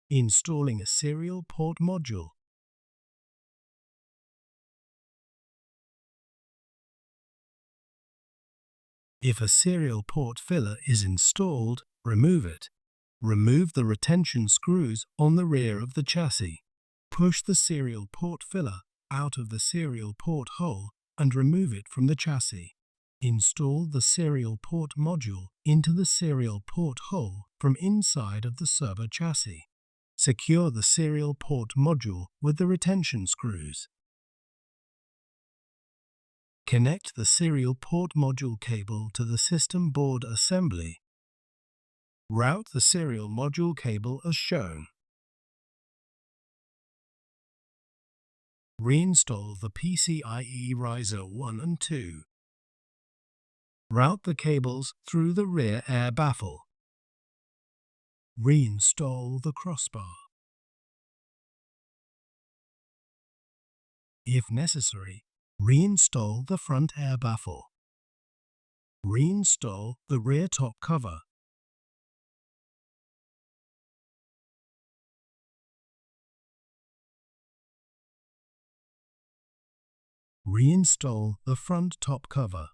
Installing a serial port module. If a serial port filler is installed, remove it. Remove the retention screws on the rear of the chassis. Push the serial port filler out of the serial port hole and remove it from the chassis. Install the serial port module into the serial port hole from inside of the servo chassis. Secure the serial port module with the retention screws. Connect the serial port module cable to the system board assembly. Route the serial module cable as shown. Reinstall the PCIe riser 1 and 2. Route the cables through the rear air baffle. Reinstall the crossbar. If necessary, reinstall the front air baffle. Reinstall the rear top cover. Reinstall the front top cover.